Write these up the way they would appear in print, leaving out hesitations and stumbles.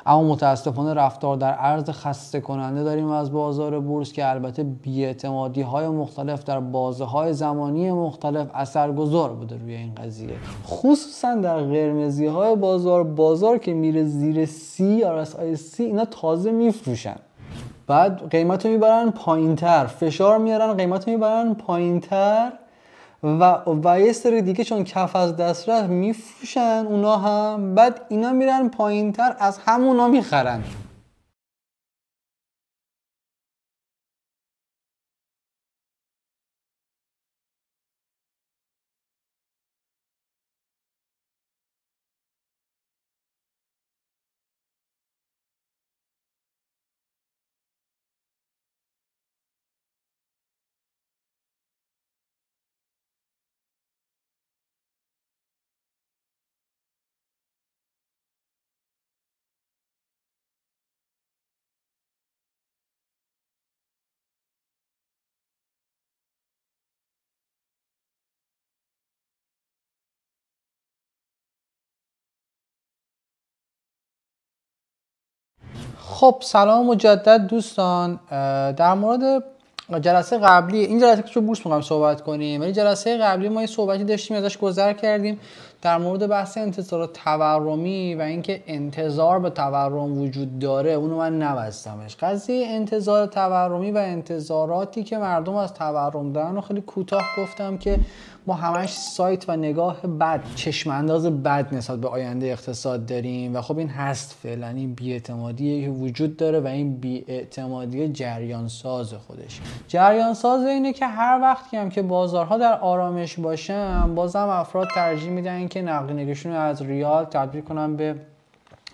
اما متاسفانه رفتار در ارز خسته کننده داریم از بازار بورس که البته بی‌اعتمادی های مختلف در بازه های زمانی مختلف اثرگذار بوده روی این قضیه، خصوصا در قرمزی های بازار که میره زیر سی RSI اینا تازه میفروشن، بعد قیمت رو میبرن پایینتر، فشار میارن قیمت رو میبرن پایینتر و یه سری دیگه چون کف از دست رفت میفروشن اونا هم، بعد اینا میرن پایینتر از همونا میخرن. خب سلام مجدد دوستان. در مورد جلسه قبلی، این جلسه که تو بورس می‌خوایم صحبت کنیم، ولی جلسه قبلی ما یه صحبتی داشتیم ازش گذر کردیم در مورد بحث انتظار تورمی و اینکه انتظار به تورم وجود داره. اونو من نبستمش. قضیه انتظار تورمی و انتظاراتی که مردم از تورم دارن و خیلی کوتاه گفتم که ما همش سایت و نگاه بد، چشم انداز بد نسبت به آینده اقتصاد داریم و خب این هست فعلا، این بی‌اعتمادی که وجود داره و این بی‌اعتمادی جریان ساز خودش. جریان ساز اینه که هر وقتی هم که بازارها در آرامش باشن، بازم افراد ترجیح میدن که نقدینگیشون رو از ریال تبدیل کنن به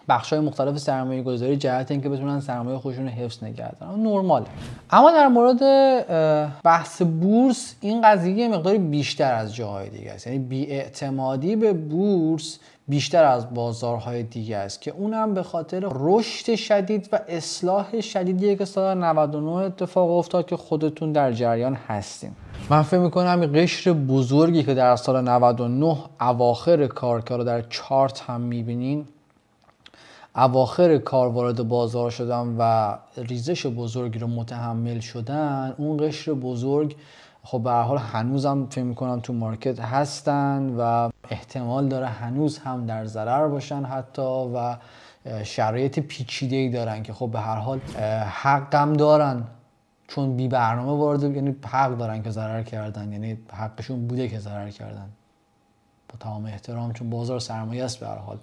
بخش‌های مختلف سرمایه گذاری جهت اینکه بتونن سرمایه خودشون رو حفظ نگه دارن. نرماله. اما در مورد بحث بورس این قضیه مقداری بیشتر از جاهای دیگه است. یعنی بی‌اعتمادی به بورس بیشتر از بازارهای دیگه است که اونم به خاطر رشد شدید و اصلاح شدیدی که سال 99 اتفاق افتاد که خودتون در جریان هستیم. من فکر میکنم این قشر بزرگی که در سال 99 اواخر کار که رو در چارت هم میبینین، اواخر کار وارد بازار شدن و ریزش بزرگی رو متحمل شدن، اون قشر بزرگ خب به هر حال هنوزم فکر میکنم تو مارکت هستن و احتمال داره هنوز هم در ضرر باشن حتی و شرایط پیچیده‌ای دارن که خب به هر حال حقم دارن، چون بی برنامه وارد، یعنی حق دارن که ضرر کردن، یعنی حقشون بوده که ضرر کردن با تمام احترام، چون بازار سرمایه است. به هر حال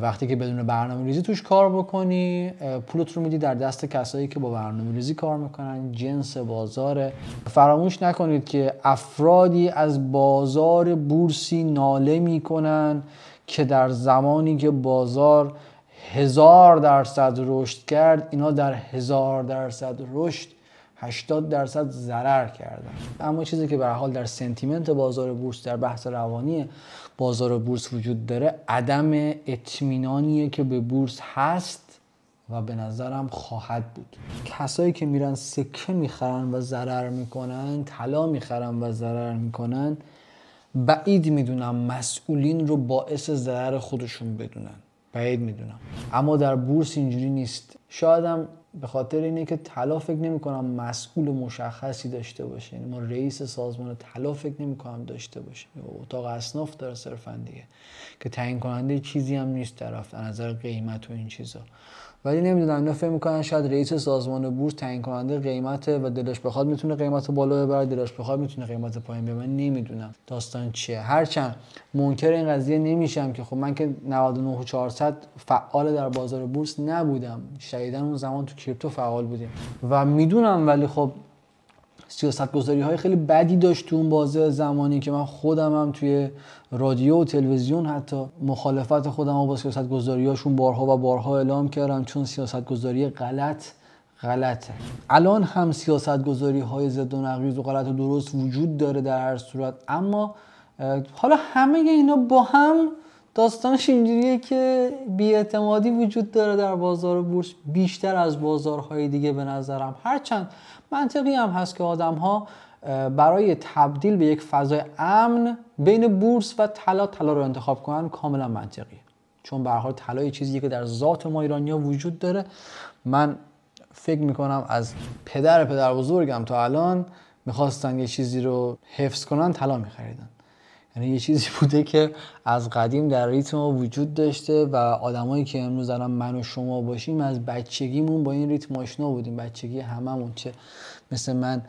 وقتی که بدون برنامه‌ریزی توش کار بکنی، پولت رو میدی در دست کسایی که با برنامه‌ریزی کار میکنن، جنس بازاره. فراموش نکنید که افرادی از بازار بورسی ناله میکنن که در زمانی که بازار 1000% رشد کرد، اینا در 1000% رشد 80% ضرر کردن. اما چیزی که به هر حال در سنتیمنت بازار بورس، در بحث روانی بازار بورس وجود داره، عدم اطمینانیه که به بورس هست و به نظرم خواهد بود. کسایی که میرن سکه میخرن و ضرر میکنن، طلا میخرن و ضرر میکنن، بعید میدونم مسئولین رو باعث ضرر خودشون بدونن، بعید میدونم. اما در بورس اینجوری نیست. شایدم به خاطر اینه که طلا فکر نمی‌کنم مسئول مشخصی داشته باشه، یعنی ما رئیس سازمان طلا فکر نمی‌کنم داشته باشه، اتاق اصناف داره صرفا دیگه که تعیین کننده چیزی هم نیست طرف از نظر قیمت و این چیزا. ولی نمیدونم، اینا فکر می‌کنن شاید رئیس سازمان بورس تعیین کننده قیمته و دلش بخواد میتونه قیمت بالا ببره، دلش بخواد میتونه قیمت پایین ببره. من نمیدونم داستان چیه. هرچند منکر این قضیه نمیشم که خب من که 99.400 فعال در بازار بورس نبودم، شدیداً اون زمان تو کریپتو فعال بودیم و میدونم، ولی خب سیاست‌گذاری های خیلی بدی داشت تو اون بازه زمانی که من خودم هم توی رادیو و تلویزیون حتی مخالفت خودم با سیاست‌گذاری‌هاشون بارها و بارها اعلام کردم، چون سیاست‌گذاری غلطه. الان هم سیاست‌گذاری‌های ضد و نقیض و غلط و درست وجود داره در هر صورت، اما حالا همه اینا با هم داستانش اینجوریه که بی‌اعتمادی وجود داره در بازار بورس بیشتر از بازارهای دیگه به نظرم. هرچند منطقی هم هست که آدم‌ها برای تبدیل به یک فضای امن بین بورس و طلا رو انتخاب کنن، کاملا منطقیه. چون به هر حال طلا یه چیزیه که در ذات ما ایرانی‌ها وجود داره. من فکر میکنم از پدر بزرگم تا الان میخواستن یه چیزی رو حفظ کنن، طلا میخریدن. یعنی یه چیزی بوده که از قدیم در ریتم ما وجود داشته و آدمایی که امروز الان من و شما باشیم از بچگیمون با این ریتم آشنا بودیم. بچگی هممون، چه مثل من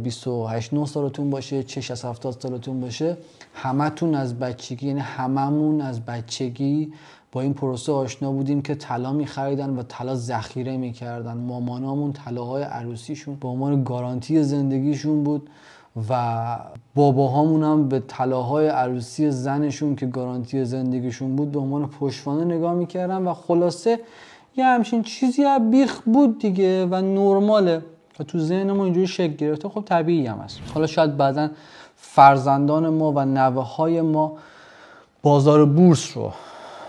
28-9 سالتون باشه، چه 60-70 سالتون باشه، همتون از بچگی، یعنی هممون از بچگی با این پروسه آشنا بودیم که طلا می‌خریدن و طلا ذخیره می‌کردن. مامانامون طلاهای عروسیشون به عنوان گارانتی زندگیشون بود و باباهامون هم به طلاهای عروسی زنشون که گارانتی زندگیشون بود به عنوان پشتوانه نگاه می‌کردن و خلاصه یه همچین چیزی از بیخ بود دیگه و نرماله و تو ذهن ما اینجوری شکل گرفته. خب طبیعی هم هست. حالا شاید بعداً فرزندان ما و نوه‌های ما بازار بورس رو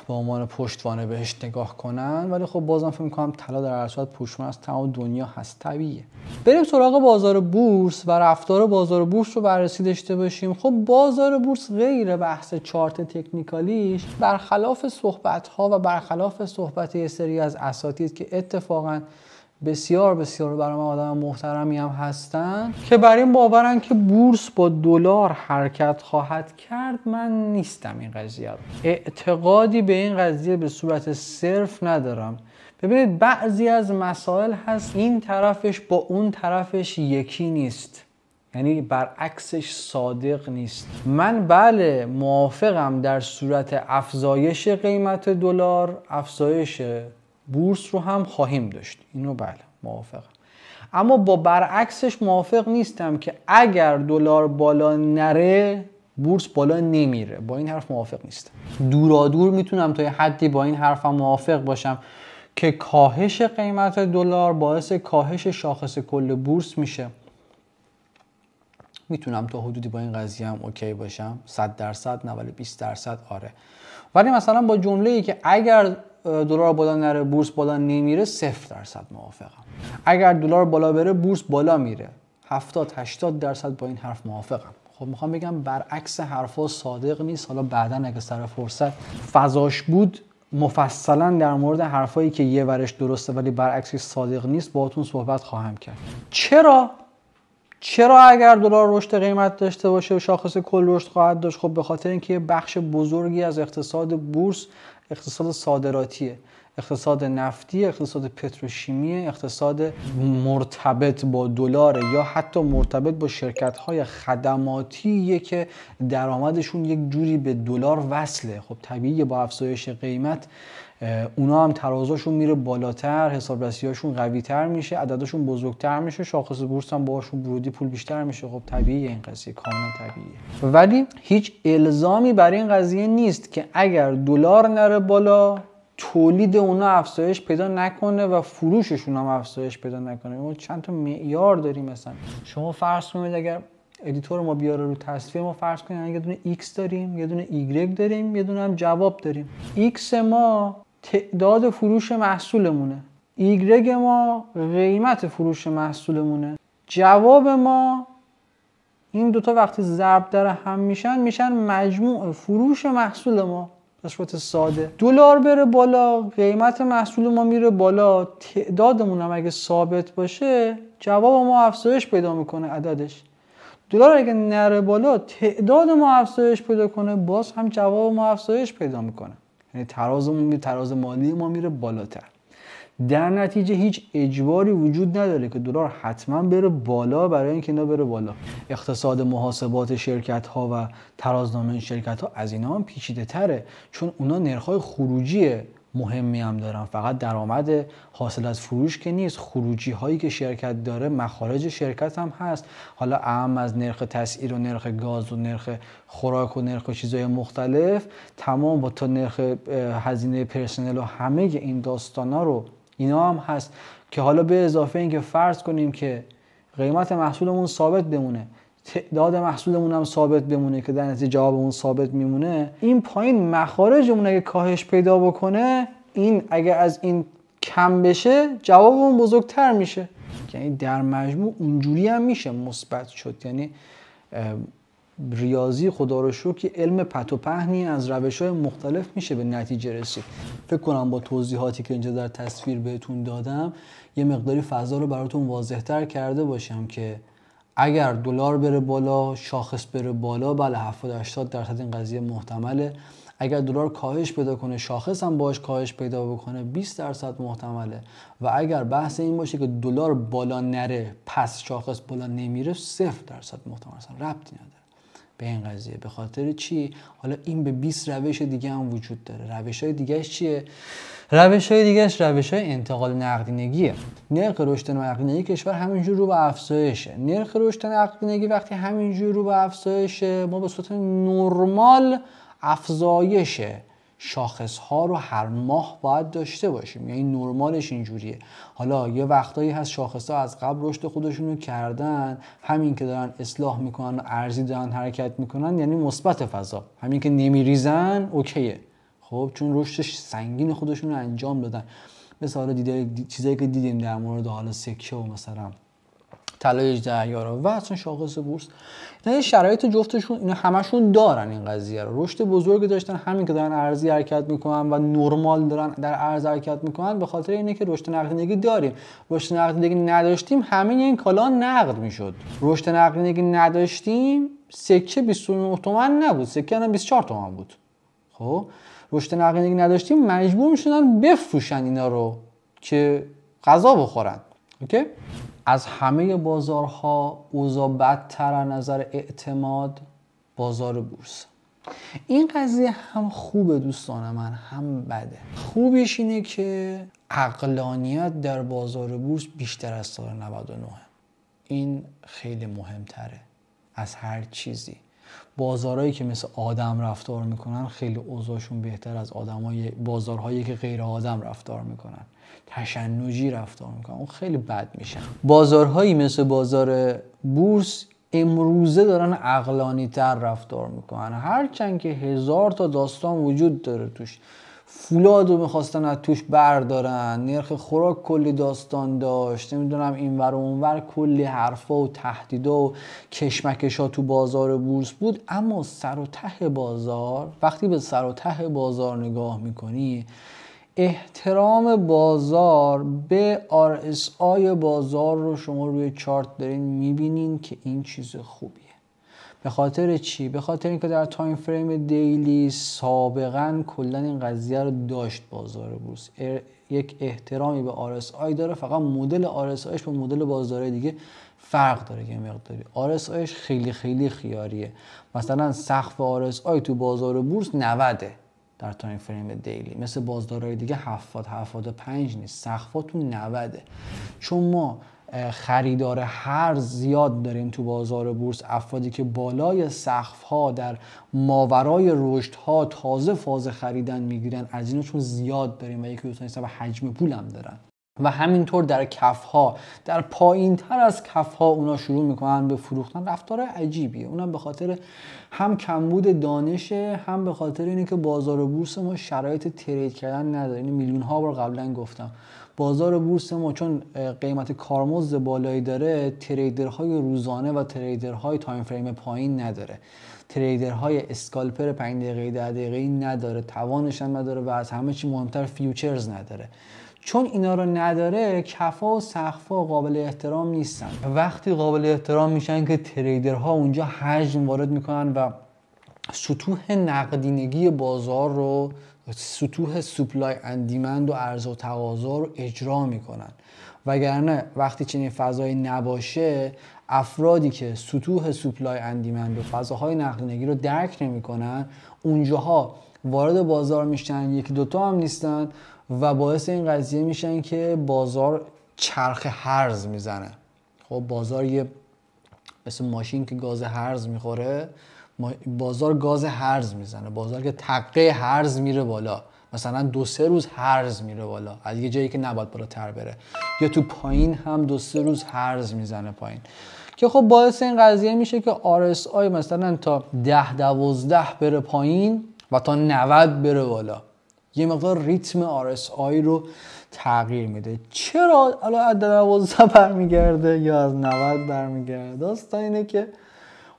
به عنوان پشتوانه بهش نگاه کنن، ولی خب بازم فکر می‌کنم طلا در هر صورت پشتوانه از تمام دنیا هست، طبیعیه. بریم سراغ بازار بورس و رفتار بازار بورس رو بررسی داشته باشیم. خب بازار بورس غیر بحث چارت تکنیکالیش، برخلاف صحبت‌ها و برخلاف صحبت یه سری از اساتید که اتفاقاً بسیار برای من آدم محترمی هم هستن که بر این باورن که بورس با دلار حرکت خواهد کرد، من نیستم این قضیه رو. اعتقادی به این قضیه به صورت صرف ندارم. ببینید بعضی از مسائل هست این طرفش با اون طرفش یکی نیست، یعنی برعکسش صادق نیست. من بله موافقم در صورت افزایش قیمت دلار افزایش بورس رو هم خواهیم داشت، اینو بله موافقم. اما با برعکسش موافق نیستم که اگر دلار بالا نره بورس بالا نمیره. با این حرف موافق نیستم. دورادور میتونم تا یه حدی با این حرفم موافق باشم که کاهش قیمت دلار باعث کاهش شاخص کل بورس میشه. میتونم تا حدودی با این قضیه هم اوکی باشم، 100% نه ولی 20% آره. ولی مثلا با جمله‌ای که اگر دلار بالا نره بورس بالا نمیره 0% موافقم. اگر دلار بالا بره بورس بالا میره 70-80% با این حرف موافقم. خب میخوام بگم برعکس حرفا صادق نیست. حالا بعداً اگه سر فرصت فضاش بود مفصلا در مورد حرفایی که یه ورش درسته ولی برعکسش صادق نیست باهاتون صحبت خواهم کرد. چرا اگر دلار رشد قیمت داشته باشه و شاخص کل رشد خواهد داشت؟ خب به خاطر اینکه بخش بزرگی از اقتصاد بورس اقتصاد صادراتیه، اقتصاد نفتی، اقتصاد پتروشیمی، اقتصاد مرتبط با دلار یا حتی مرتبط با شرکت‌های خدماتیه که درآمدشون یک جوری به دلار وصله. خب طبیعیه با افزایش قیمت اونا هم ترازاشون میره بالاتر، حسابرسی‌هاشون قوی‌تر میشه، عددشون بزرگتر میشه، شاخص بورس هم باهاشون ورودی پول بیشتر میشه. خب طبیعیه، این قضیه کاملا طبیعیه. ولی هیچ الزامی برای این قضیه نیست که اگر دلار نره بالا تولید اونا افزایش پیدا نکنه و فروششون هم افزایش پیدا نکنه. ما چند تا معیار داریم. مثلا شما فرض کنید اگر ادیتور ما بیاره رو تصفیه، ما فرض کنیم یه دونه X داریم، یه دونه Y داریم، یه دونه هم جواب داریم. X ما تعداد فروش محصولمونه، Y ما قیمت فروش محصولمونه، جواب ما این دوتا وقتی ضرب در هم میشن مجموع فروش محصول ما. به صورت ساده دلار بره بالا قیمت محصول ما میره بالا، تعدادمون هم اگه ثابت باشه جواب ما افزایش پیدا میکنه عددش. دلار اگه نره بالا تعداد ما افزایش پیدا کنه باز هم جواب ما افزایش پیدا میکنه، یعنی تراز مالی ما میره بالاتر. در نتیجه هیچ اجباری وجود نداره که دلار حتما بره بالا برای اینکه اینا بره بالا. اقتصاد محاسبات شرکت ها و ترازنامه شرکت ها از اینا هم پیچیده تره، چون اونا نرخ‌های خروجی مهمی هم دارن. فقط درآمد حاصل از فروش که نیست، خروجی هایی که شرکت داره مخارج شرکت هم هست. حالا اهم از نرخ تسعیر و نرخ گاز و نرخ خوراک و نرخ چیزهای مختلف، تمام با تا نرخ هزینه پرسنل و همه این داستانا رو اینا هم هست که حالا به اضافه اینکه فرض کنیم که قیمت محصولمون ثابت بمونه، تعداد محصولمون هم ثابت بمونه که در نتیجه جوابمون ثابت میمونه، این پایین مخارجمون اگه کاهش پیدا بکنه، این اگه از این کم بشه جوابمون بزرگتر میشه. یعنی در مجموع اونجوری هم میشه مثبت شد. یعنی ریاضی خدا رو شکر که علم پت و پهنی از روش‌های مختلف میشه به نتیجه رسید. فکر کنم با توضیحاتی که اینجا در تصویر بهتون دادم یه مقداری فضا رو براتون واضح‌تر کرده باشم که اگر دلار بره بالا، شاخص بره بالا، بله 70-80% این قضیه محتمله. اگر دلار کاهش پیدا کنه، شاخص هم باش کاهش پیدا بکنه، 20% محتمله. و اگر بحث این باشه که دلار بالا نره پس شاخص بالا نمیره، 0% محتمل، اصلا ربطی نداره به این قضیه. به خاطر چی؟ حالا این به 20 روش دیگه هم وجود داره. روش‌های دیگه‌اش چیه؟ روش‌های دیگه‌اش روش‌های انتقال نقدینگیه. نرخ رشد نقدینگی کشور همینجور رو به افزایشه. نرخ رشد نقدینگی وقتی همینجور رو به افزایشه، ما به صورت نرمال افزایش شاخص‌ها رو هر ماه باید داشته باشیم، یعنی نرمالش اینجوریه. حالا یه وقتایی هست شاخص‌ها از قبل رشد خودشون رو کردن، همین که دارن اصلاح میکنن و ارزی دارن حرکت میکنن یعنی مثبت فضا، همین که نمیریزن اوکیه. خب چون رشدش سنگین خودشون رو انجام دادن. مثلا حالا چیزایی که دیدیم در مورد حالا سکه و مثلا طلای 18 و اصلا شاخص بورس، اینا شرایط جفتشون اینا همشون دارن این قضیه رو. رشد بزرگ داشتن، همین که دارن ارزی حرکت میکنن و نرمال دارن در ارز حرکت میکنن، به خاطر اینه که رشد نقدینگی داریم. رشد نقدینگی نداشتیم همه این کالا نقد میشد. رشد نقدینگی نداشتیم سکه 29 تومن نبود، سکه الان 24 تومن بود. خب رشد نقدینگی نداشتیم مجبور میشدن بفروشن اینا رو که غذا بخورن. اوکی؟ از همه بازارها اوضاع بدتر از نظر اعتماد بازار بورس. این قضیه هم خوبه دوستان من، هم بده. خوبش اینه که عقلانیت در بازار بورس بیشتر از سال 99. این خیلی مهمتره از هر چیزی. بازارهایی که مثل آدم رفتار میکنن خیلی اوضاعشون بهتر از بازارهایی که غیر آدم رفتار میکنن، تشنجی رفتار میکنن، اون خیلی بد میشن. بازارهایی مثل بازار بورس امروزه دارن عقلانی تر رفتار میکنن، هرچند که 1000 تا داستان وجود داره توش. فولادو میخواستن از توش بردارن، نرخ خوراک کلی داستان داشت، نمیدونم اینور و اونور کلی حرفا و تهدیدا و کشمکشا تو بازار بورس بود. اما سر و ته بازار، وقتی به سر و ته بازار نگاه میکنی، احترام بازار به RSI بازار رو شما روی چارت دارین میبینین که این چیز خوبیه. به خاطر چی؟ به خاطر اینکه در تایم فریم دیلی سابقا کلا این قضیه رو داشت بازار بورس. یک احترامی به RSI داره، فقط مدل RSIش با مدل بازارهای دیگه فرق داره یه مقداری. RSIش خیلی خیلی خیاریه. مثلا سقف RSI تو بازار بورس 90 در تایم فریم دیلی، مثل بازارهای دیگه 70-75 نیست، سقفاتون 90. چون ما خریدار هرز زیاد داریم تو بازار بورس، افرادی که بالای سقف‌ها در ماورای رشدها تازه فاز خریدن میگیرن، از ایناشون زیاد داریم و یکی دو تا حساب حجم پول هم دارن. و همینطور در کف‌ها، در پایین تر از کف‌ها اونا شروع میکنن به فروختن. رفتار عجیبیه. اونم به خاطر هم کمبود دانشه، هم به خاطر اینه که بازار بورس ما شرایط ترید کردن نداره. این میلیون ها بار قبلا گفتم، بازار بورس ما چون قیمت کارمزد بالایی داره، تریدرهای روزانه و تریدرهای تایم فریم پایین نداره، تریدرهای اسکالپر 5 دقیقه‌ای 10 دقیقه‌ای نداره، توانش هم نداره و از همه چی مهمتر فیوچرز نداره. چون اینا رو نداره، کفا و سقفا قابل احترام نیستن. وقتی قابل احترام میشن که تریدرها اونجا حجم وارد میکنن و سطوح نقدینگی بازار رو، سطوح سوپلای اند دیمند و عرضه و تقاضا رو اجرا میکنن. وگرنه وقتی چنین فضایی نباشه، افرادی که سطوح سوپلای اند دیمند و فضاهای نقدینگی رو درک نمیکنن، اونجاها وارد بازار میشن، یکی دوتا هم نیستن و باعث این قضیه میشن که بازار چرخ هرز میزنه. خب بازار یه مثل ماشین که گاز هرز میخوره، بازار گاز هرز میزنه. بازار که تقه هرز میره بالا، مثلا 2-3 روز هرز میره بالا از یه جایی که نباید بالاتر بره، یا تو پایین هم 2-3 روز هرز میزنه پایین، که خب باعث این قضیه میشه که RSI مثلا تا 10-12 بره پایین و تا 90 بره بالا. یه مقدار ریتم RSI رو تغییر میده. چرا الان از 12 برمیگرده یا از 90 برمیگرده؟ داستان اینه که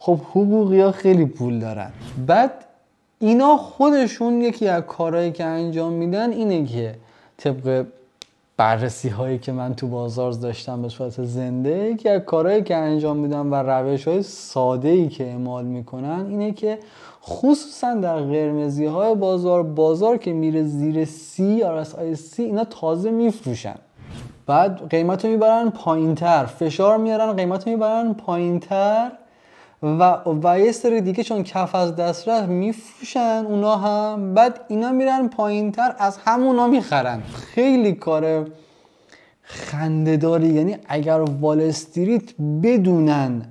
خب حقوقی ها خیلی پول دارن. بعد اینا خودشون یکی از کارهایی که انجام میدن اینه که طبق بررسی هایی که من تو بازار داشتم به صورت زنده، یکی از کارهایی که انجام میدن و روش های ساده ای که اعمال میکنن اینه که خصوصا در قرمزی های بازار که میره زیر سی RSI اینا تازه میفروشن، بعد قیمت رو میبرن پایین تر، فشار میارن قیمت رو میبرن پایین تر و یه سری دیگه چون کف از دست رفت میفروشن اونا هم، بعد اینا میرن پایین تر از همونا میخرن. خیلی کار خنده‌داری. یعنی اگر وال استریت بدونن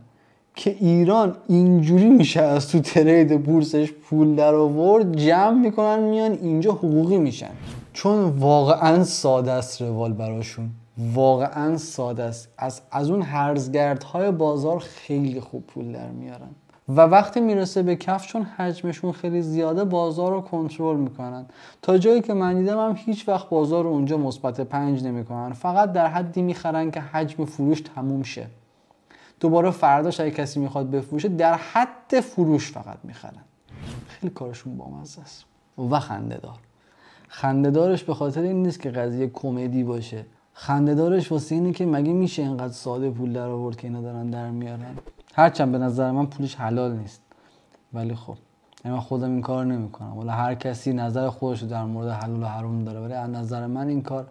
که ایران اینجوری میشه از تو ترید بورسش پول در آورد، جمع میکنن میان اینجا حقوقی میشن، چون واقعا ساده است روال براشون، واقعا ساده است. از اون هرزگردهای بازار خیلی خوب پول در میارن و وقتی میرسه به کف چون حجمشون خیلی زیاده بازار رو کنترل میکنن. تا جایی که من دیدم هم هیچ وقت بازار رو اونجا مثبت 5 نمیکنن، فقط در حدی میخرن که حجم فروش تموم شه، دوباره فرداش اگه کسی میخواد بفروشه در حد فروش فقط میخرن. خیلی کارشون بامزه است و خنده‌دارش به خاطر این نیست که قضیه کمدی باشه، خنده‌دارش واسه اینه که مگه میشه اینقدر ساده پول در آورد که اینا دارن در میارن. هرچند به نظر من پولش حلال نیست، ولی خب من خودم این کار نمیکنم. ولی هر کسی نظر خودش رو در مورد حلال و حرام داره، ولی از نظر من این کار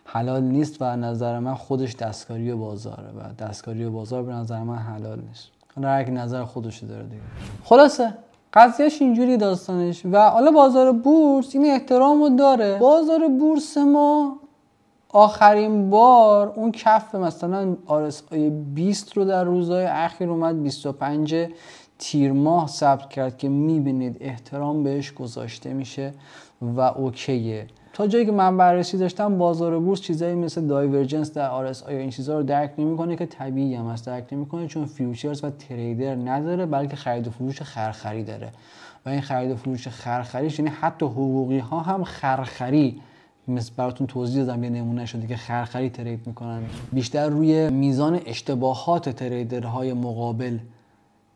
حلال نیست و از نظر من خودش دستکاری بازاره و دستکاری بازار به نظر من حلال نیست. هر کی نظر خودش داره دیگه. خلاصه قضیهش اینجوری داستانش. و حالا بازار بورس این احترامو داره. بازار بورس ما آخرین بار اون کف مثلا RSI 20 رو در روزهای اخیر اومد 25 تیر ماه ثبت کرد که میبینید احترام بهش گذاشته میشه و اوکیه. تا جایی که من بررسی داشتم بازار بورس چیزایی مثل دایورجنس در RSI این چیزا رو درک نمیکنه که طبیعی هم است درک نمیکنه، چون فیوچرز و تریدر نداره بلکه خرید و فروش خرخری داره و این خرید و فروش خرخریش یعنی حتی حقوقی ها هم خرخری، مثل براتون توضیح دادم یه نمونه شده که خرخری ترید میکنن، بیشتر روی میزان اشتباهات تریدرهای مقابل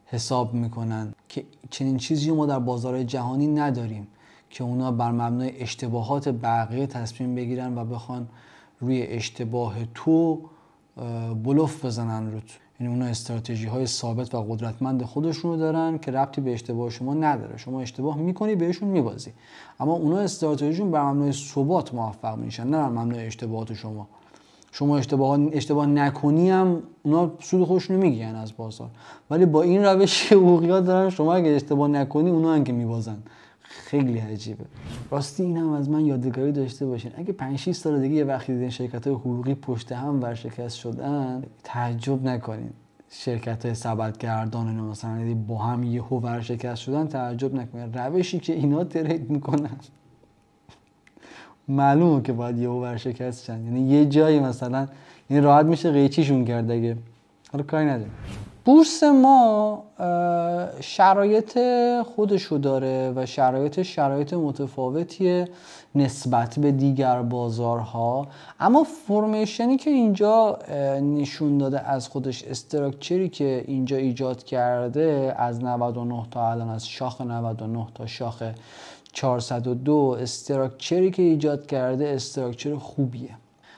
حساب میکنن که چنین چیزی ما در بازار جهانی نداریم که اونا بر مبنای اشتباهات بقیه تصمیم بگیرن و بخوان روی اشتباه تو بلوف بزنن روت. یعنی اونا استراتژی های ثابت و قدرتمند خودشونو دارن که ربطی به اشتباه شما نداره، شما اشتباه میکنی بهشون میبازی، اما اونا استراتژیشون بر مبنای ثبات موفق میشن نه بر مبنای اشتباهات شما. شما اشتباه نکنی هم اونا سود خودشونو میگیرن از بازار، ولی با این روش حقوقیات دارن شما اگه اشتباه نکنی اونا هم که میبازن. خیلی عجیبه. راستی این هم از من یادگاری داشته باشین، اگه 5-6 سال دیگه یه وقتی دیدین شرکت‌های حقوقی پشت هم ورشکست شدن تعجب نکنین. شرکت‌های سبدگردان اینا مثلا با هم یهو ورشکست شدن تعجب نکنین. روشی که اینا ترید میکنن معلومه که باید یهو ورشکست شن، یعنی یه جایی مثلا این راحت میشه قیچیشون کرد دیگه. حالا کاری نداریم. بورس ما شرایط خودشو داره و شرایط متفاوتیه نسبت به دیگر بازارها، اما فرمیشنی که اینجا نشون داده از خودش، استراکچری که اینجا ایجاد کرده از 99 تا الان، از شاخ 99 تا شاخ 402، استراکچری که ایجاد کرده استراکچر خوبیه.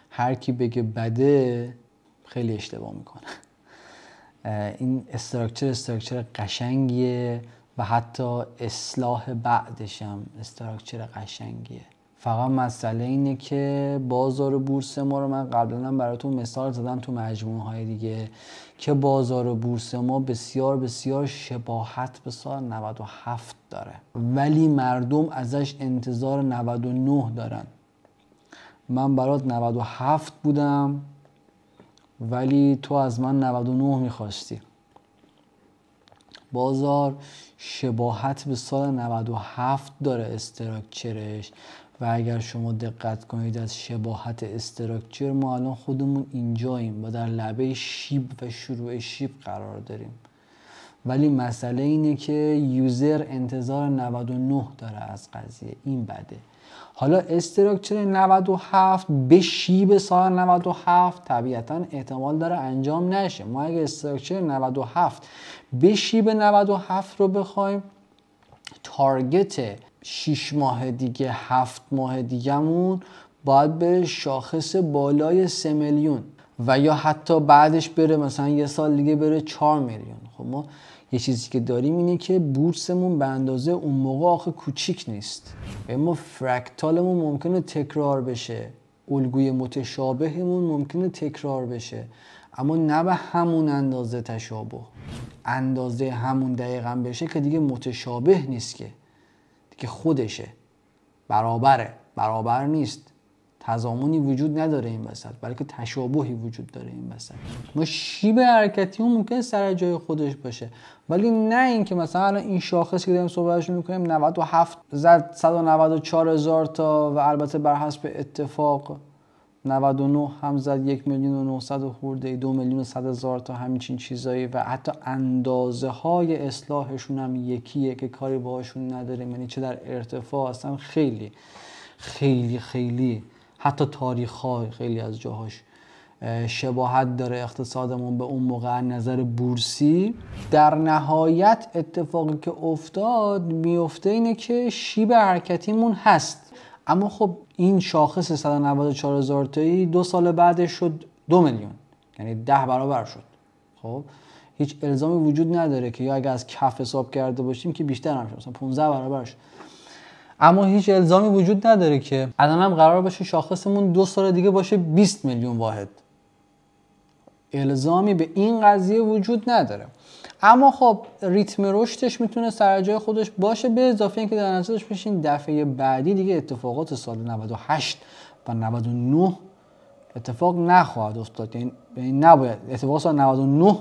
هر کی بگه بده خیلی اشتباه میکنه. این استراکچر قشنگیه و حتی اصلاح بعدش هم استراکچر قشنگیه. فقط مسئله اینه که بازار بورس ما رو من قبلا براتون مثال زدم تو مجموعه های دیگه که بازار بورس ما بسیار بسیار شباهت به سال 97 داره، ولی مردم ازش انتظار 99 دارن. من برات 97 بودم ولی تو از من 99 میخواستی. بازار شباهت به سال 97 داره استراکچرش و اگر شما دقت کنید از شباهت استراکچر ما الان خودمون اینجاییم و در لبه شیب و شروع شیب قرار داریم، ولی مسئله اینه که یوزر انتظار 99 داره از قضیه، این بده. حالا استراکچر 97 به شیب سال 97 طبیعتا احتمال داره انجام نشه. ما اگه استراکچر 97 به شیب 97 رو بخوایم تارگت 6 ماه دیگه 7 ماه دیگه‌مون باید بره شاخص بالای 3 میلیون و یا حتی بعدش بره مثلا یه سال دیگه بره 4 میلیون. خب ما یه چیزی که داریم اینه که بورسمون به اندازه اون موقع آخه کوچیک نیست و ما فرکتالمون ممکنه تکرار بشه، الگوی متشابهمون ممکنه تکرار بشه، اما نه به همون اندازه تشابه. اندازه همون دقیقاً بشه که دیگه متشابه نیست، که دیگه خودشه، برابر نیست، تضامنی وجود نداره این وسط، بلکه تشابهی وجود داره این وسط. ما شیب حرکتی اون ممکنه سر جای خودش باشه، ولی نه اینکه مثلا این شاخصی که داریم صحبتش میکنیم 97 زد 194,000 تا و البته بر حسب اتفاق 99 هم زد 1,900,000 خورده 2,100,000 تا همین چیزایی و حتی اندازه های اصلاحشون هم یکیه که کاری باهاشون نداریم. یعنی چه در ارتفاع هستن خیلی خیلی خیلی حتی تاریخ ها خیلی از جاهاش شباهت داره اقتصادمون به اون موقع نظر بورسی. در نهایت اتفاقی که افتاد میفته اینه که شیب حرکتیمون هست، اما خب این شاخص 194,000 تایی 2 سال بعدش شد 2 میلیون، یعنی 10 برابر شد. خب هیچ الزامی وجود نداره که یا اگه از کف حساب کرده باشیم که بیشتر هم شد، مثلا 15 برابر شد، اما هیچ الزامی وجود نداره که الان هم قرار باشه شاخصمون 2 سال دیگه باشه 20 میلیون واحد. الزامی به این قضیه وجود نداره، اما خب ریتم رشدش میتونه سر جای خودش باشه، به اضافه اینکه در نظرش بشین دفعه بعدی دیگه اتفاقات سال 98 و 99 اتفاق نخواهد افتاد. یعنی نباید اتفاق سال 99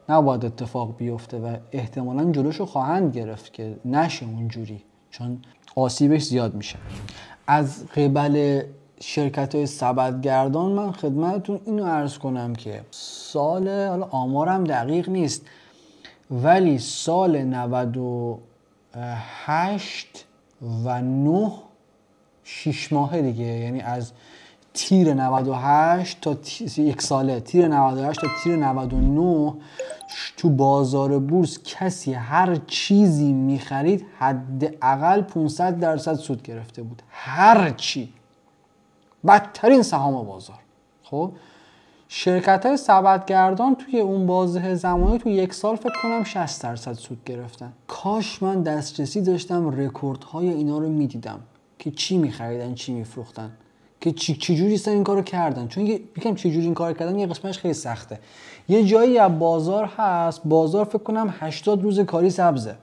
نباید اتفاق بیفته و احتمالاً جلوشو خواهند گرفت که نشه اونجوری، چون آسیبش زیاد میشه. از قبل شرکت‌های سبدگردان من خدمتتون اینو عرض کنم که سال، حالا آمارم دقیق نیست، ولی سال 98 و 9 6 ماه دیگه، یعنی از تیر 98 تا یک ساله، تیر 98 تا تیر 99 تو بازار بورس کسی هر چیزی میخرید حداقل 500% سود گرفته بود. هر چی، بدترین سهام بازار. خب شرکت‌های سبدگردان توی اون بازه زمانی توی یک سال فکر کنم 60% سود گرفتن. کاش من دسترسی داشتم رکوردهای اینا رو میدیدم که چی میخریدن چی میفروختن، که چجوری این کارو کردن. چون یکم چجوری این کارو کردن یه قسمتش خیلی سخته. یه جایی از بازار هست، بازار فکر کنم 80 روز کاری سبزه،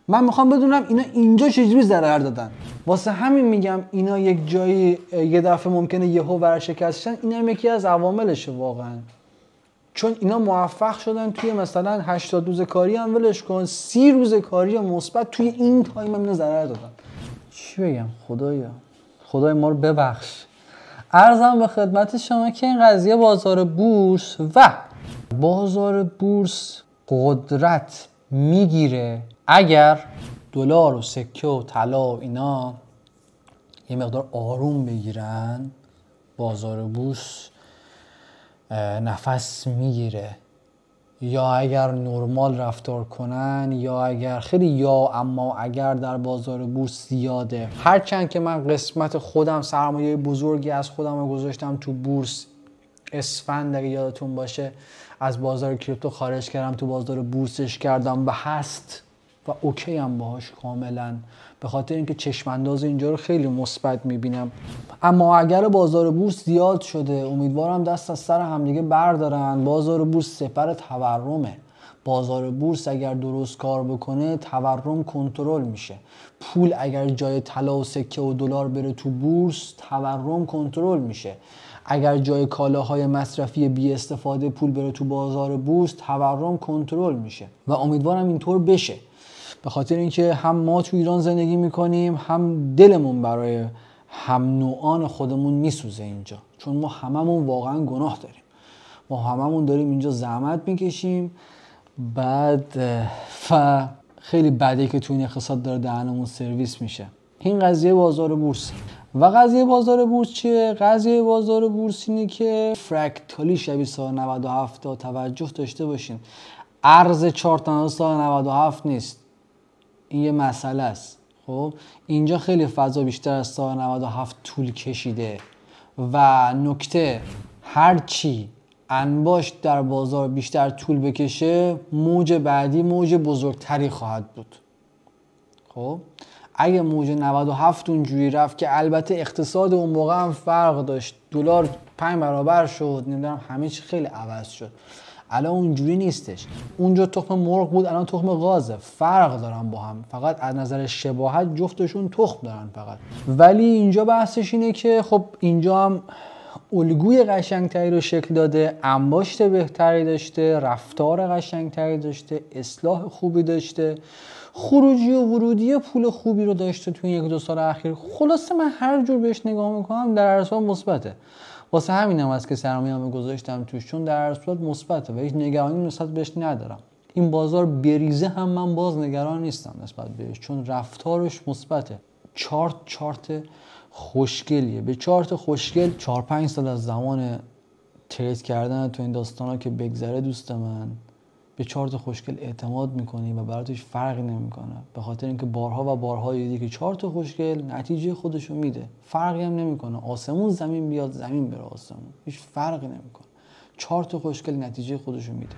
من میخوام بدونم اینا اینجا چجوری ضرر دادن. واسه همین میگم اینا یک جایی یه دفعه ممکنه یهو ورشکستشن. این هم یکی از عواملشه واقعا، چون اینا موفق شدن توی مثلا 80 روز کاری هم ولش کن 30 روز کاری مثبت توی این تایم هم اینا ضرر دادن. چی بگم؟ خدای ما رو ببخش. عرضم به خدمت شما که این قضیه بازار بورس قدرت میگیره اگر دلار و سکه و طلا و اینا یه مقدار آروم بگیرن. بازار بورس نفس میگیره، یا اگر نرمال رفتار کنن، یا اگر خیلی اما اگر در بازار بورس زیاده. هرچند که من قسمت خودم سرمایه بزرگی از خودم رو گذاشتم تو بورس، اسفند اگه یادتون باشه از بازار کریپتو خارج کردم، تو بازار بورسش کردم و هست و اوکی هم باهاش کاملا، به خاطر اینکه چشم انداز اینجا رو خیلی مثبت میبینم. اما اگر بازار بورس زیاد شده، امیدوارم دست از سر همدیگه بردارن. بازار بورس سپر تورمه. بازار بورس اگر درست کار بکنه تورم کنترل میشه. پول اگر جای طلا و سکه و دلار بره تو بورس تورم کنترل میشه. اگر جای کالاهای مصرفی بی استفاده پول بره تو بازار بورس تورم کنترل میشه و امیدوارم اینطور بشه، به خاطر اینکه هم ما تو ایران زندگی میکنیم، هم دلمون برای هم نوعان خودمون میسوزه اینجا، چون ما هممون واقعا گناه داریم. ما هممون داریم اینجا زحمت میکشیم، بعد و خیلی بده که تو این اقتصاد داره دهنمون سرویس میشه. این قضیه بازار بورس. و قضیه بازار بورس چیه؟ قضیه بازار بورس اینه که فرکتالی شبیه سال 97 تا توجه داشته باشین. ارز چارت سال 97 نیست. این یه مسئله است. خب اینجا خیلی فضا بیشتر از سال 97 طول کشیده و نکته هرچی انباشت در بازار بیشتر طول بکشه موج بعدی موج بزرگتری خواهد بود. خب اگه موج 97 اونجوری رفت که البته اقتصاد اون موقع هم فرق داشت، دلار 5 برابر شد، نمیدونم همه چی خیلی عوض شد، الان اونجوری نیستش. اونجا تخم مرغ بود، الان تخم غازه. فرق دارن با هم، فقط از نظر شباهت جفتشون تخم دارن فقط. ولی اینجا بحثش اینه که خب اینجا هم الگوی قشنگتری رو شکل داده، انباشت بهتری داشته، رفتار قشنگتری داشته، اصلاح خوبی داشته، خروجی و ورودی پول خوبی رو داشته توی 1-2 سال اخیر. خلاصه من هر جور بهش نگاه میکنم در هر صورت مثبته. واسه همینم هست که سرمایه‌مو گذاشتم توش، چون در هر صورت مثبته و هیچ نگرانی نسبت بهش ندارم. این بازار بریزه هم من باز نگران نیستم نسبت بهش، چون رفتارش مثبته. چارت خوشگلیه. به چارت خوشگل 4-5 سال از زمان ترید کردن تو این داستانا که بگذره دوست من، به چارت خوشگل اعتماد میکنی و برات هیچ فرقی نمیکنه، به خاطر اینکه بارها و بارها دیدی که چارت خوشگل نتیجه خودشو میده، فرقی هم نمیکنه. آسمون زمین بیاد، زمین بره آسمون، هیچ فرقی نمیکنه. چارت خوشگل نتیجه خودشو میده.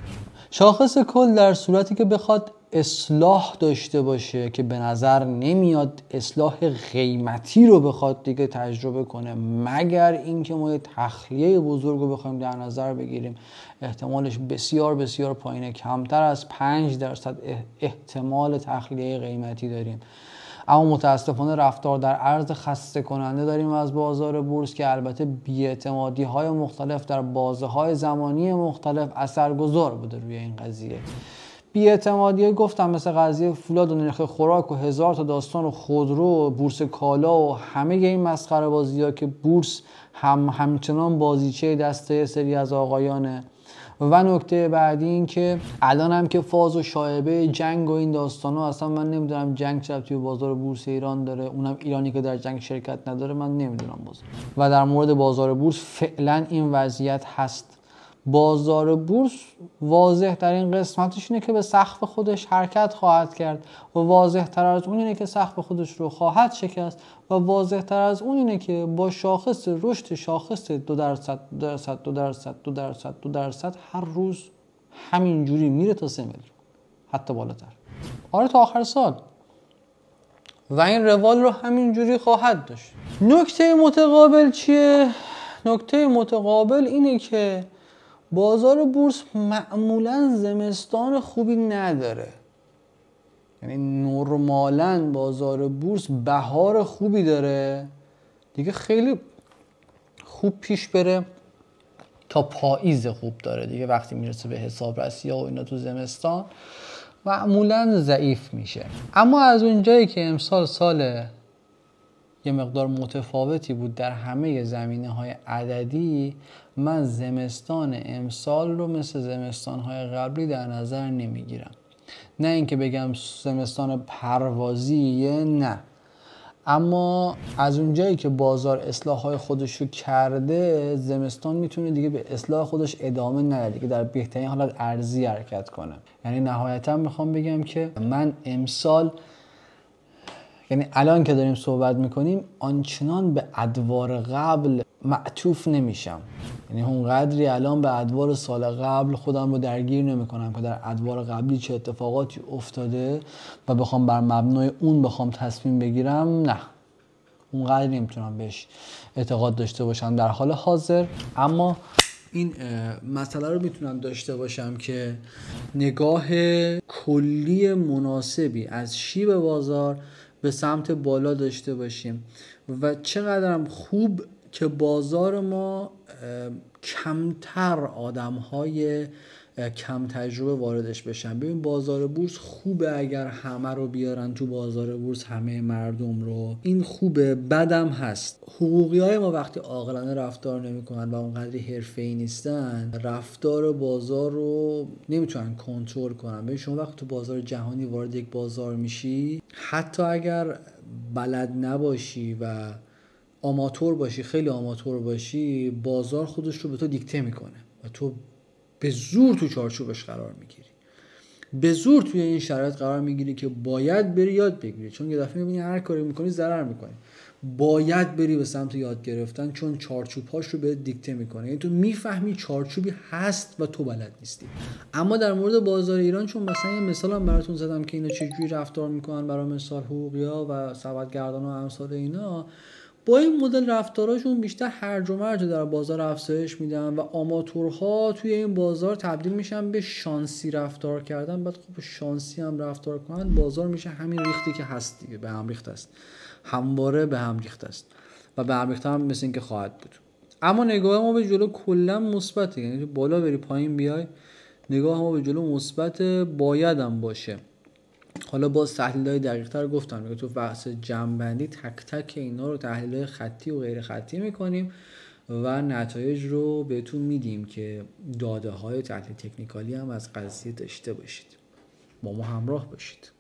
شاخص کل در صورتی که بخواد اصلاح داشته باشه که به نظر نمیاد اصلاح قیمتی رو بخواد دیگه تجربه کنه، مگر اینکه ما یه تخلیه بزرگ رو بخوایم در نظر بگیریم، احتمالش بسیار بسیار پایینه. کمتر از 5% احتمال تخلیه قیمتی داریم. اما متاسفانه رفتار در ارز خسته کننده داریم از بازار بورس که البته بی‌اعتمادی های مختلف در بازه های زمانی مختلف اثرگذار بوده روی این قضیه. بی‌اعتمادی گفتم مثل قضیه فولاد و نرخ خوراک و 1000 تا داستان و خودرو و بورس کالا و همه این مسخره بازی‌ها که بورس همچنان بازیچه دسته سری از آقایانه. و نکته بعدی این که الان هم که فاز و شایبه جنگ و این داستانا، اصلا من نمیدونم جنگ چه توی بازار بورس ایران داره، اونم ایرانی که در جنگ شرکت نداره، من نمیدونم باز. و در مورد بازار بورس فعلا این وضعیت هست. بازار بورس واضح در این قسمتش اینه که به سقف خودش حرکت خواهد کرد و واضح تر از اون اینه که سقف خودش رو خواهد شکست و واضح تر از اون اینه که با شاخص رشد شاخص 2% هر روز همینجوری میره تا 3 میلیون، حتی بالاتر. آره تا آخر سال. و این روال رو همینجوری خواهد داشت. نکته متقابل چیه؟ نکته متقابل اینه که بازار بورس معمولا زمستان خوبی نداره. یعنی نرمالا بازار بورس بهار خوبی داره دیگه، خیلی خوب پیش بره تا پاییز خوب داره دیگه. وقتی میرسه به حسابرسی ها و اینا تو زمستان معمولا ضعیف میشه. اما از اونجایی که امسال سال یه مقدار متفاوتی بود در همه زمینه‌های عددی، من زمستان امسال رو مثل زمستان‌های قبلی در نظر نمیگیرم. نه اینکه بگم زمستان پروازیه، نه، اما از اونجایی که بازار اصلاح‌های خودش رو کرده، زمستان میتونه دیگه به اصلاح خودش ادامه نده دیگه، در بهترین حالت ارزی حرکت کنه. یعنی نهایتا میخوام بگم که من امسال، یعنی الان که داریم صحبت میکنیم، آنچنان به ادوار قبل معطوف نمیشم. یعنی اون قدری الان به ادوار سال قبل خودم رو درگیر نمیکنم که در ادوار قبلی چه اتفاقاتی افتاده و بخوام بر مبنای اون بخوام تصمیم بگیرم. نه، اون قدری نمیتونم بهش اعتقاد داشته باشم در حال حاضر. اما این مسئله رو میتونم داشته باشم که نگاه کلی مناسبی از شیب بازار به سمت بالا داشته باشیم و چقدرم خوب که بازار ما کمتر آدم‌های کم تجربه واردش بشن. ببین بازار بورس خوبه اگر همه رو بیارن تو بازار بورس، همه مردم رو، این خوبه. بدم هست حقوقی‌های ما وقتی عاقلانه رفتار نمی‌کنن و اونقدر حرفه‌ای نیستن، رفتار بازار رو نمیتونن کنترل کنن. ببین شما وقتی تو بازار جهانی وارد یک بازار میشی، حتی اگر بلد نباشی و آماتور باشی، خیلی آماتور باشی، بازار خودش رو به تو دیکته میکنه و تو به زور تو چارچوبش قرار میگیری، به زور توی این شرایط قرار میگیری که باید بری یاد بگیری، چون یه دفعه میبینی هر کاری میکنی ضرر میکنی. باید بری به سمت یاد گرفتن، چون چارچوب‌هاش رو به دیکته میکنه. یعنی تو میفهمی چارچوبی هست و تو بلد نیستی. اما در مورد بازار ایران، چون مثلا یه مثالم براتون زدم که اینا چجوری رفتار میکنن، برای مثال حقوقی‌ها و سبدگردان و امثال اینا، با این مدل رفتاراشون بیشتر هرج و مرج در بازار افزایش میدن و آماتورها توی این بازار تبدیل میشن به شانسی رفتار کردن. بعد خب شانسی هم رفتار کنن، بازار میشه همین ریختی که هست دیگه، به هم ریخته است، همواره به هم ریخته است و به هم ریخته هم مثل این که خواهد بود. اما نگاه ما به جلو کلا مثبته، یعنی بالا بری پایین بیای، نگاه ما به جلو مثبت، باید هم باشه. حالا باز تحلیل‌های دقیق‌تر گفتم میگه تو بحث جمع‌بندی تک تک اینا رو تحلیل‌های خطی و غیر خطی میکنیم و نتایج رو بهتون میدیم که داده‌های تحلیل تکنیکالی هم از قضیه داشته باشید. با ما همراه باشید.